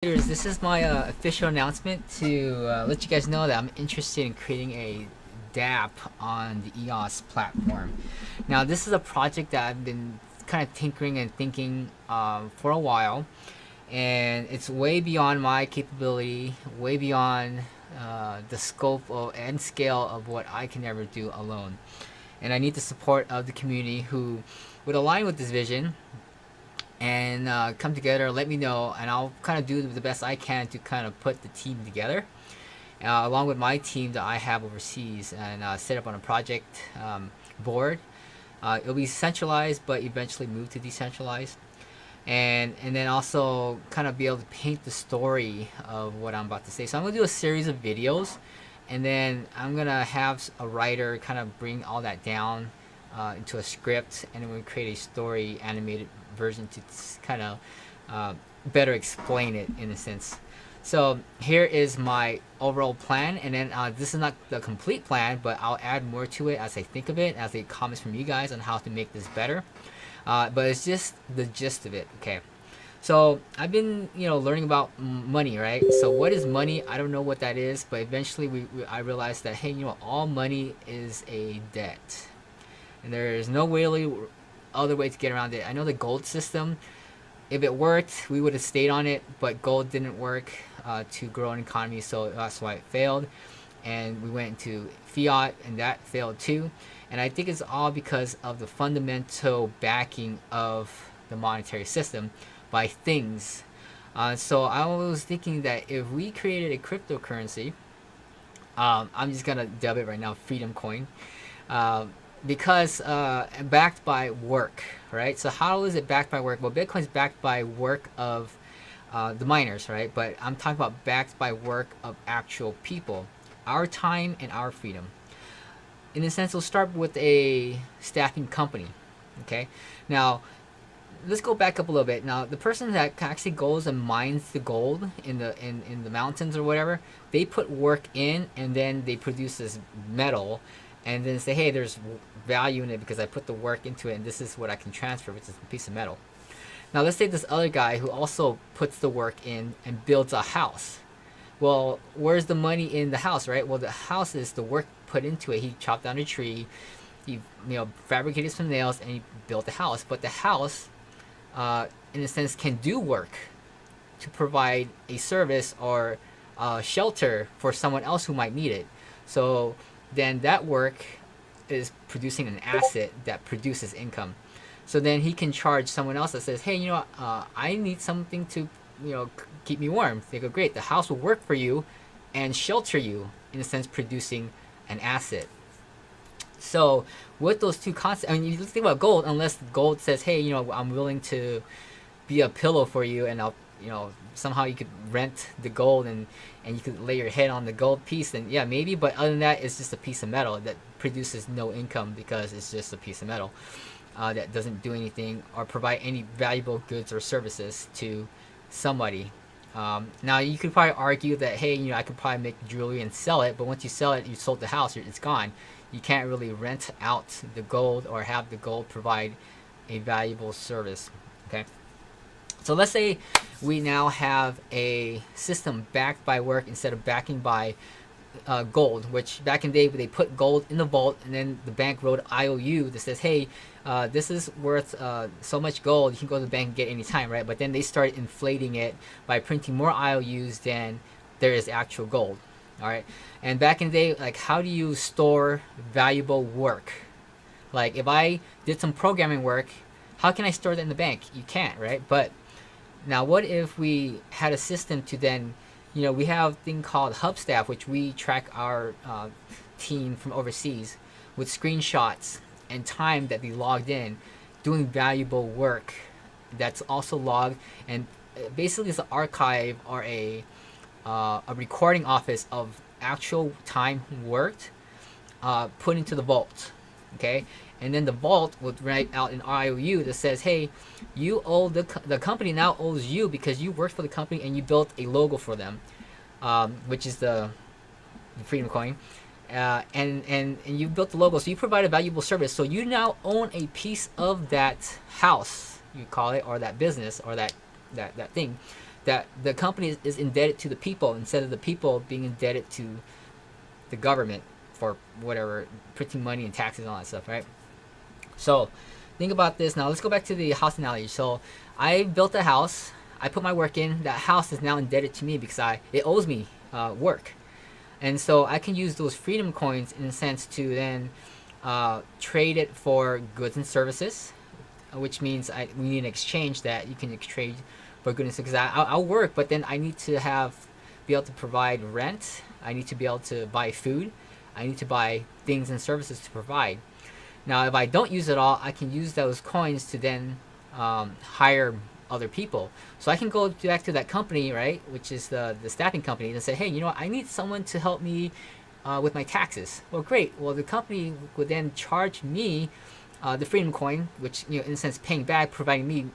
This is my official announcement to let you guys know that I'm interested in creating a DApp on the EOS platform. Now, this is a project that I've been kind of tinkering and thinking for a while, and it's way beyond my capability, way beyond the scope and scale of what I can ever do alone. And I need the support of the community who would align with this vision and come together, let me know, and I'll kind of do the best I can to kind of put the team together, along with my team that I have overseas, and set up on a project board. It'll be centralized, but eventually move to decentralized, and then also kind of be able to paint the story of what I'm about to say. So I'm gonna do a series of videos, and then I'm gonna have a writer kind of bring all that down into a script, and then we create a story animated version to kind of better explain it in a sense. So here is my overall plan, and then this is not the complete plan, but I'll add more to it as I think of it, as I comments from you guys on how to make this better. But it's just the gist of it. Okay. So I've been, learning about money, right? So what is money? I don't know what that is, but eventually I realized that hey, all money is a debt, and there is no really other way to get around it. I know the gold system, if it worked, we would have stayed on it, but gold didn't work to grow an economy, so that's why it failed. And we went into fiat, and that failed too. And I think it's all because of the fundamental backing of the monetary system by things. So I was thinking that if we created a cryptocurrency, I'm just gonna dub it right now, Freedom Coin. Because backed by work, right? So how is it backed by work? Well, Bitcoin's backed by work of the miners, right? But I'm talking about backed by work of actual people, our time and our freedom. In a sense, we'll start with a staffing company. Okay, now let's go back up a little bit. Now, the person that actually goes and mines the gold in the mountains or whatever, they put work in, and then they produce this metal, and then say, hey, there's value in it because I put the work into it, and this is what I can transfer, which is a piece of metal. Now, let's say this other guy who also puts the work in and builds a house. Well, where's the money in the house, right? Well, the house is the work put into it. He chopped down a tree, he fabricated some nails, and he built the house. But the house, in a sense, can do work to provide a service or shelter for someone else who might need it. So then that work is producing an asset that produces income. So then he can charge someone else that says, hey, I need something to, keep me warm. They go, great, the house will work for you and shelter you, in a sense, producing an asset. So with those two concepts, you think about gold, unless gold says, hey, I'm willing to be a pillow for you, and I'll, somehow you could rent the gold, and you could lay your head on the gold piece, then yeah, maybe. But other than that, it's just a piece of metal that produces no income because it's just a piece of metal that doesn't do anything or provide any valuable goods or services to somebody. Now, you could probably argue that, hey, I could probably make jewelry and sell it, but once you sell it, you sold the house, it's gone. You can't really rent out the gold or have the gold provide a valuable service. Okay. So let's say we now have a system backed by work instead of backing by gold, which back in the day they put gold in the vault, and then the bank wrote IOU that says, hey, this is worth so much gold, you can go to the bank and get any time, right? But then they started inflating it by printing more IOUs than there is actual gold. All right. And back in the day, like, how do you store valuable work? Like, if I did some programming work, how can I store that in the bank? You can't, right? But now, what if we had a system to then, we have a thing called Hubstaff, which we track our team from overseas with screenshots and time that they logged in, doing valuable work that's also logged, and basically it's an archive or a recording office of actual time worked, put into the vault. Okay. And then the vault would write out an IOU that says, hey, you owe the company now owes you because you worked for the company and you built a logo for them, which is the Freedom Coin. And you built the logo, so you provide a valuable service. So you now own a piece of that house, you call it, or that business, or that thing. that the company is indebted to the people instead of the people being indebted to the government for whatever, printing money and taxes and all that stuff, right? So think about this. Now let's go back to the house analogy. So I built a house. I put my work in. That house is now indebted to me because it owes me work. And so I can use those freedom coins in a sense to then trade it for goods and services, which means we need an exchange that you can trade for goodness. Because I'll work, but then I need to be able to provide rent. I need to be able to buy food. I need to buy things and services to provide. Now, if I don't use it all, I can use those coins to then hire other people. So I can go back to that company, right, which is the staffing company, and say, hey, you know what, I need someone to help me with my taxes. Well, great. Well, the company would then charge me the freedom coin, which, you know, in a sense, paying back, providing me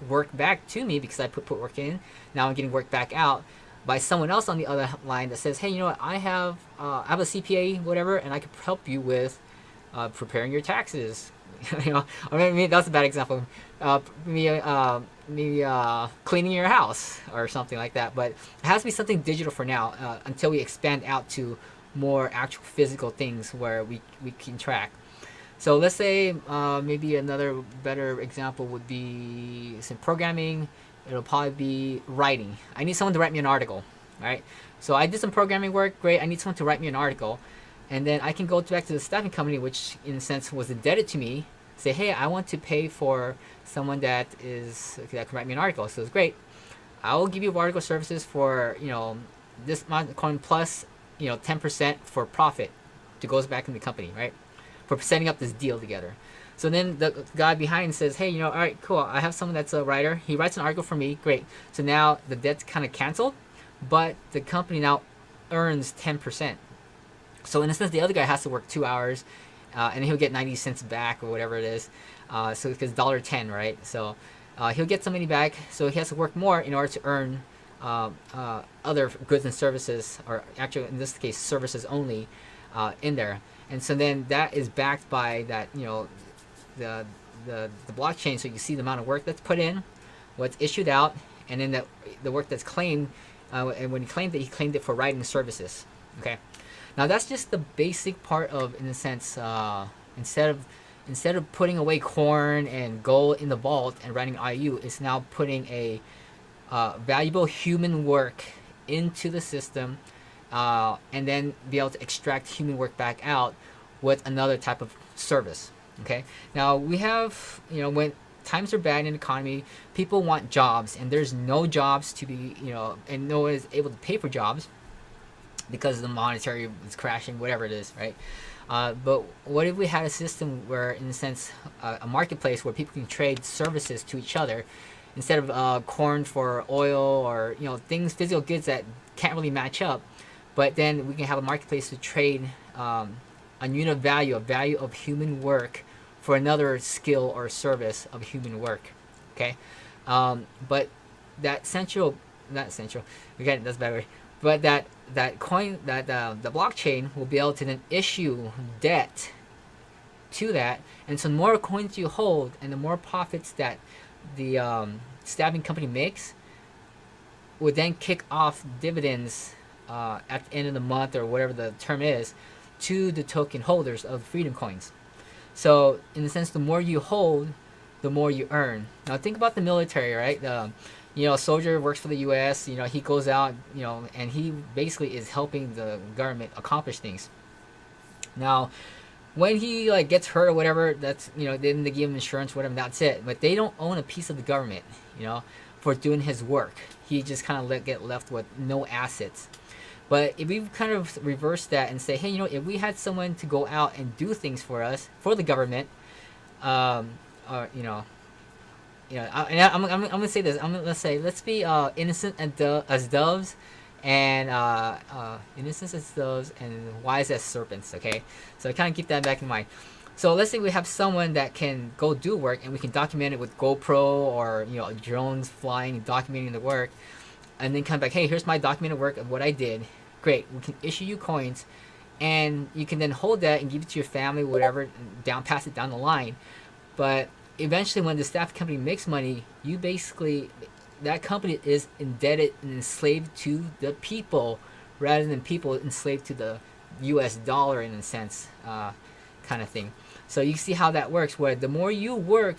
work back to me because I put work in. Now I'm getting work back out by someone else on the other line that says, hey, you know what, I have a CPA, whatever, and I can help you with preparing your taxes. You know, or maybe that's a bad example. Maybe cleaning your house or something like that. But it has to be something digital for now until we expand out to more actual physical things where we can track. So let's say maybe another better example would be some programming. It'll probably be writing. I need someone to write me an article, right? So I did some programming work. Great. I need someone to write me an article. And then I can go back to the staffing company, which in a sense was indebted to me. Say, hey, I want to pay for someone that can write me an article. So it's great. I will give you article services for, you know, this amount of coin plus, you know, 10% for profit to goes back in the company, right? For setting up this deal together. So then the guy behind says, hey, you know, all right, cool. I have someone that's a writer. He writes an article for me. Great. So now the debt's kind of canceled, but the company now earns 10%. So in a sense, the other guy has to work 2 hours, and he'll get 90 cents back or whatever it is. So because $1.10, right? So he'll get some money back. So he has to work more in order to earn other goods and services, or actually in this case, services only, in there. And so then that is backed by that, you know, the blockchain. So you see the amount of work that's put in, what's issued out, and then the work that's claimed. And when he claimed it for writing services. Okay. Now that's just the basic part of, in a sense, instead of putting away corn and gold in the vault and writing IU, it's now putting a valuable human work into the system, and then be able to extract human work back out with another type of service. Okay. Now we have, you know, when times are bad in the economy, people want jobs, and there's no jobs to be, you know, and no one is able to pay for jobs because the monetary is crashing, whatever it is, right? But what if we had a system where, in a sense, a marketplace where people can trade services to each other instead of corn for oil, or, you know, things, physical goods that can't really match up, but then we can have a marketplace to trade a unit of value, a value of human work for another skill or service of human work. Okay, but that not central, again, that's a bad word, but that coin, that the blockchain will be able to then issue debt to that, and so the more coins you hold and the more profits that the staffing company makes would then kick off dividends at the end of the month or whatever the term is to the token holders of freedom coins. So in a sense, the more you hold, the more you earn. Now think about the military, right? You know, a soldier works for the U.S., you know, he goes out, you know, and he basically is helping the government accomplish things. Now, when he like gets hurt or whatever, that's, you know, then they give him insurance, whatever, that's it. But they don't own a piece of the government, you know, for doing his work. He just kind of get left with no assets. But if we kind of reverse that and say, hey, you know, if we had someone to go out and do things for us, for the government, or, you know, I'm gonna say this. Let's be innocent as doves, and innocent as doves, and wise as serpents. Okay, so kind of keep that back in mind. So let's say we have someone that can go do work, and we can document it with GoPro or, you know, drones flying and documenting the work, and then come back. Hey, here's my documented work of what I did. Great, we can issue you coins, and you can then hold that and give it to your family, whatever, pass it down the line. But eventually, when the staff company makes money, you basically that company is indebted and enslaved to the people rather than people enslaved to the U.S. dollar in a sense, kind of thing. So you see how that works. Where the more you work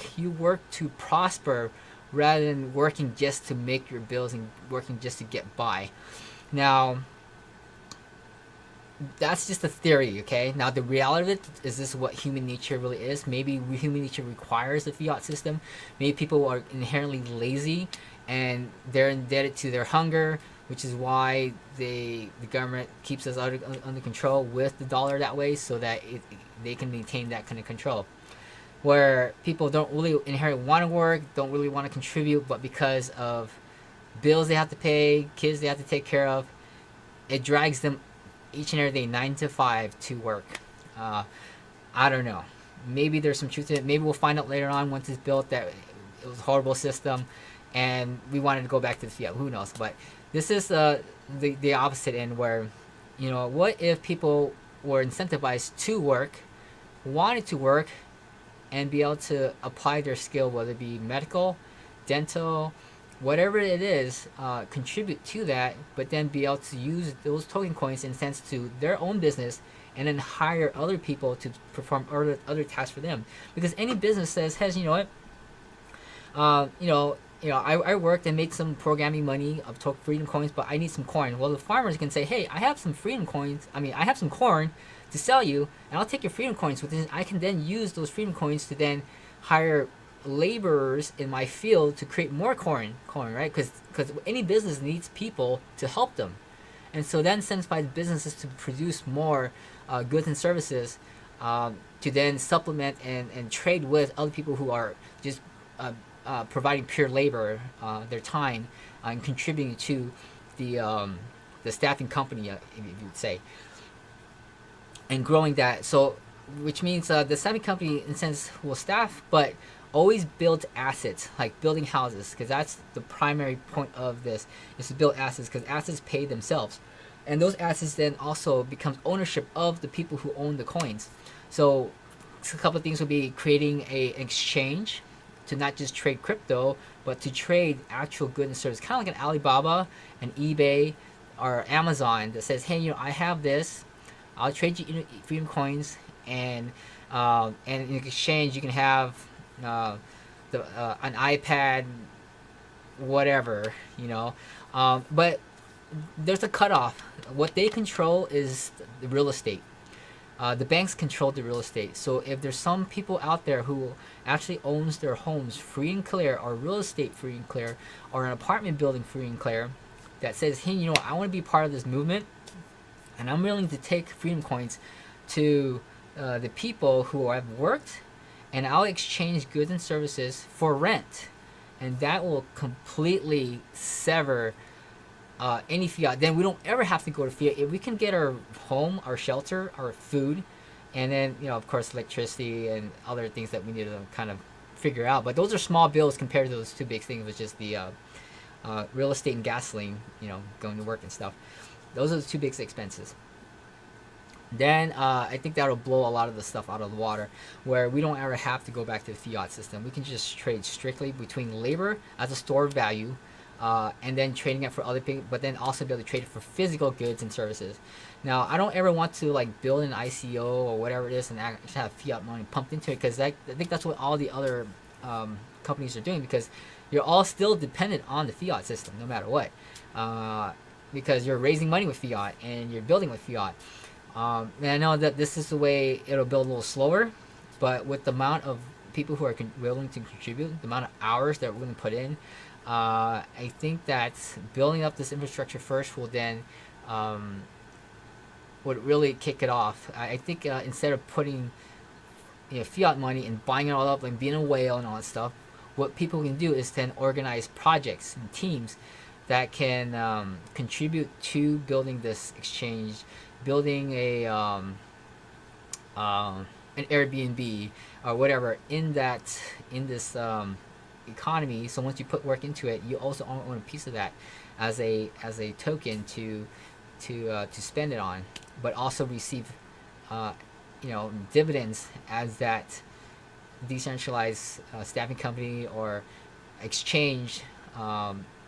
to prosper rather than working just to make your bills and working just to get by. Now, that's just a theory, okay? Now, the reality of it is this what human nature really is. Maybe human nature requires a fiat system. Maybe people are inherently lazy and they're indebted to their hunger, which is why the government keeps us under control with the dollar that way so that they can maintain that kind of control. Where people don't really inherently want to work, don't really want to contribute, but because of bills they have to pay, kids they have to take care of, it drags them each and every day 9 to 5 to work. uh, I don't know, maybe there's some truth to it. Maybe we'll find out later on once it's built that it was a horrible system and we wanted to go back to the fiat. Who knows? But this is the opposite end where, what if people were incentivized to work, wanted to work, and be able to apply their skill, whether it be medical, dental, whatever it is, contribute to that, but then be able to use those token coins in a sense to their own business, and then hire other people to perform other tasks for them. Because any business says, "Hey, you know what? I worked and made some programming money of freedom coins, but I need some corn." Well, the farmers can say, "Hey, I have some freedom coins. I have some corn to sell you, and I'll take your freedom coins. I can then use those freedom coins to then hire laborers in my field to create more corn, right? Because any business needs people to help them, and so that incentivizes businesses to produce more goods and services, to then supplement and trade with other people who are just providing pure labor, their time, and contributing to the staffing company, if you would say, and growing that. So, which means the staffing company, in a sense, will staff, but always build assets, like building houses, because that's the primary point of this, is to build assets, because assets pay themselves. And those assets then also becomes ownership of the people who own the coins. So a couple of things would be creating an exchange to not just trade crypto, but to trade actual goods and services, kind of like an Alibaba, an eBay, or Amazon that says, "Hey, I have this. I'll trade you freedom coins, and in exchange you can have an iPad, whatever, But there's a cutoff. What they control is the real estate. The banks control the real estate. So if there's some people out there who actually owns their homes free and clear, or real estate free and clear, or an apartment building free and clear, that says, "Hey, I want to be part of this movement, and I'm willing to take freedom coins to the people who have worked, and I'll exchange goods and services for rent," and that will completely sever any fiat. Then we don't ever have to go to fiat. If we can get our home, our shelter, our food, and then of course electricity and other things that we need to kind of figure out. But those are small bills compared to those two big things, which is the real estate and gasoline. Going to work and stuff. Those are the two big expenses. Then I think that'll blow a lot of the stuff out of the water, where we don't ever have to go back to the fiat system. We can just trade strictly between labor as a store of value, and then trading it for other people, but then also be able to trade it for physical goods and services. Now, I don't ever want to build an ICO or whatever it is and actually have fiat money pumped into it, because I think that's what all the other companies are doing, because you're all still dependent on the fiat system no matter what, because you're raising money with fiat and you're building with fiat. And I know that this is the way it'll build a little slower, but with the amount of people who are willing to contribute, the amount of hours that we're going to put in, I think that building up this infrastructure first will then would really kick it off. I think instead of putting fiat money and buying it all up, like being a whale and all that stuff, what people can do is then organize projects and teams that can contribute to building this exchange, building an Airbnb or whatever in this economy. So once you put work into it, you also own a piece of that as a token to spend it on, but also receive dividends as that decentralized staffing company or exchange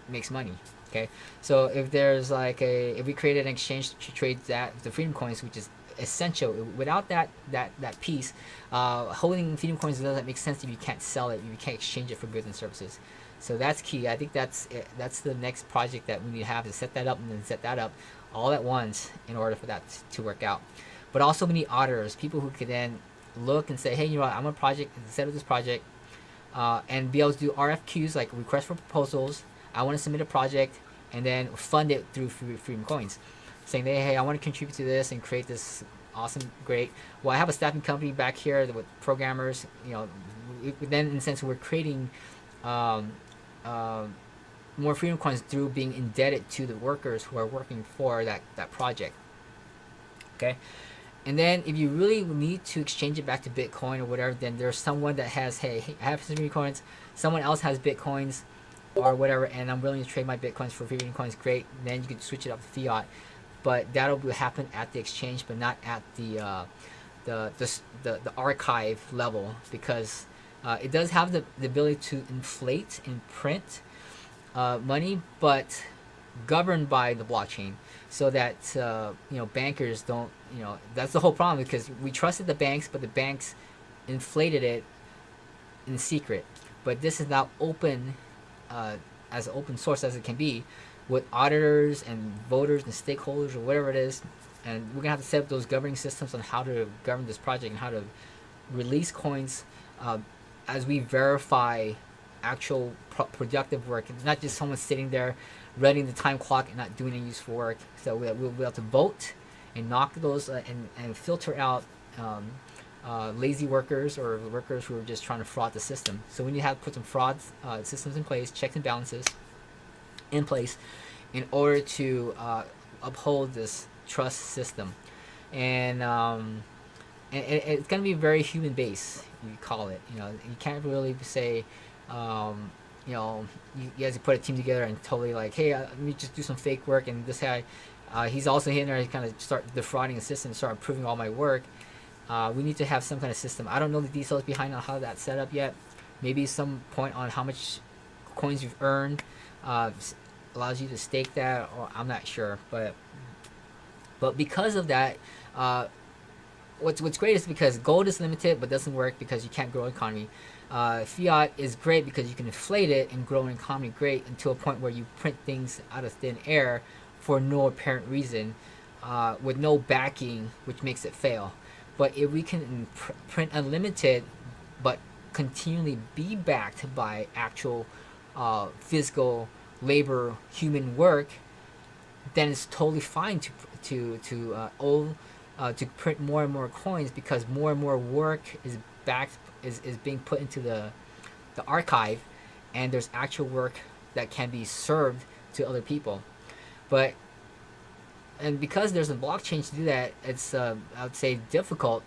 makes money. Okay, so if there's like if we created an exchange to trade that the Freedom Coins, which is essential. Without that piece, holding Freedom Coins doesn't make sense if you can't sell it, if you can't exchange it for goods and services. So that's key. I think that's it. That's the next project that we need to have, to set that up and then set that up all at once in order for that to work out. But also we need auditors, people who can then look and say, hey, you know what, I'm a project, set up this project, and be able to do RFQs, like request for proposals. I want to submit a project and then fund it through Freedom Coins, saying, hey, I want to contribute to this and create this awesome, great. Well, I have a staffing company back here with programmers. You know, then in a sense we're creating more Freedom Coins through being indebted to the workers who are working for that project. Okay. And then if you really need to exchange it back to Bitcoin or whatever, then there's someone that has, hey, I have some Freedom Coins, someone else has Bitcoins or whatever, and I'm willing to trade my Bitcoins for Freedom Coins, great. Then you can switch it up to fiat. But that'll happen at the exchange, but not at the archive level, because it does have the ability to inflate and print money, but governed by the blockchain, so that bankers don't, that's the whole problem, because we trusted the banks, but the banks inflated it in secret. But this is now open, as open source as it can be, with auditors and voters and stakeholders or whatever it is, and we're gonna have to set up those governing systems on how to govern this project and how to release coins as we verify actual productive work, not just someone sitting there running the time clock and not doing any useful work. So we'll have to vote and knock those and filter out lazy workers or workers who are just trying to fraud the system. So we need to have put some fraud systems in place, checks and balances in place, in order to uphold this trust system. And it's going to be very human based, you call it. You can't really say you guys put a team together and totally like, hey, let me just do some fake work, and this guy he's also in there, he kind of start defrauding the system, start improving all my work. We need to have some kind of system. I don't know the details behind on how that's set up yet. Maybe some point on how much coins you've earned allows you to stake that, or I'm not sure. But because of that, what's great is because gold is limited but doesn't work because you can't grow an economy. Fiat is great because you can inflate it and grow an economy great until a point where you print things out of thin air for no apparent reason, with no backing, which makes it fail. But if we can print unlimited but continually be backed by actual physical labor, human work, then it's totally fine to print more and more coins, because more and more work is being put into the archive, and there's actual work that can be served to other people. And because there's a blockchain to do that, it's I would say difficult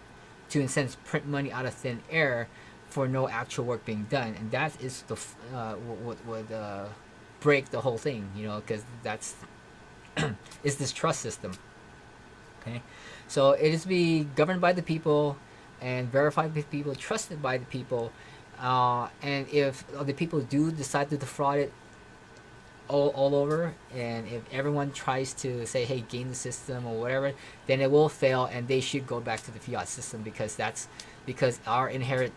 to, in a sense, print money out of thin air for no actual work being done, and that is what would break the whole thing, because that's is this trust system. Okay, so it is to be governed by the people and verified by the people, trusted by the people, and if the people do decide to defraud it all over, and if everyone tries to say, hey, game the system or whatever, then it will fail, and they should go back to the fiat system, because our inherent,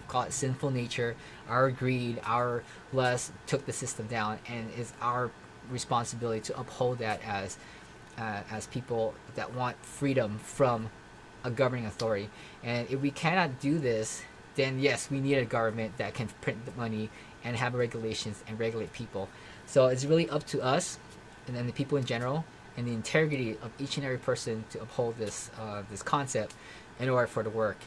call it sinful nature, our greed, our lust took the system down, and it's our responsibility to uphold that as people that want freedom from a governing authority. And if we cannot do this, then yes, we need a government that can print the money and have regulations and regulate people. So it's really up to us, and then the people in general, and the integrity of each and every person to uphold this concept in order for it to work.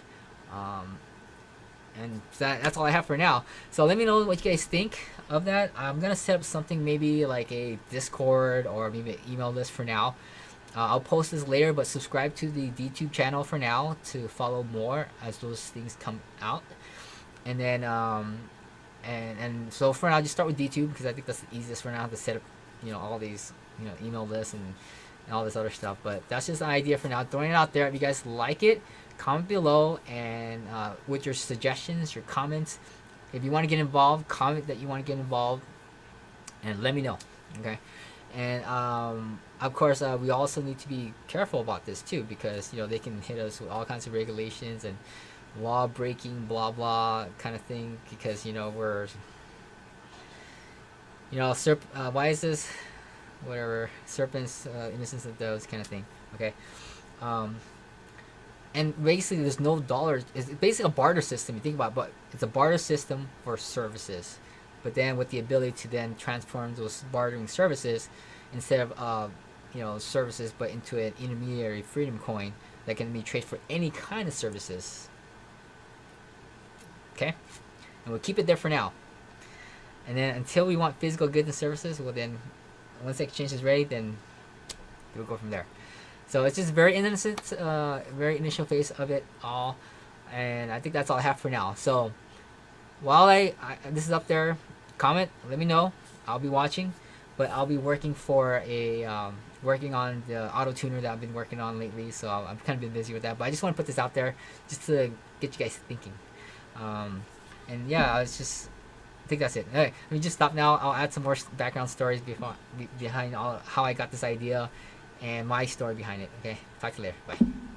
And that's all I have for now. So let me know what you guys think of that. I'm gonna set up something, maybe like a Discord or maybe an email list for now. I'll post this later, but subscribe to the DTube channel for now to follow more as those things come out. And then and so for now, just start with DTube, because I think that's the easiest for now to set up, all these, email lists and all this other stuff. But that's just an idea for now. Throwing it out there. If you guys like it, comment below, and with your suggestions, your comments. If you want to get involved, comment that you want to get involved. and let me know. Okay. And of course, we also need to be careful about this too, because they can hit us with all kinds of regulations and law breaking, blah blah kind of thing, because we're why is this, whatever, serpents, innocence of those kind of thing. Okay. um, and basically there's no dollars. It's basically a barter system, you think about it, but it's a barter system for services, but then with the ability to then transform those bartering services, instead of services, but into an intermediary freedom coin that can be traded for any kind of services. Okay. And we'll keep it there for now, and then until we want physical goods and services, well then, once the exchange is ready, then we'll go from there. So it's just very innocent, very initial phase of it all, and I think that's all I have for now. So while this is up there, comment, let me know. I'll be watching, but I'll be working for working on the auto tuner that I've been working on lately. So I've kind of been busy with that, but I just want to put this out there just to get you guys thinking. And yeah, I think that's it. All right, let me just stop now. I'll add some more background stories behind all how I got this idea and my story behind it. Okay, talk to you later. Bye.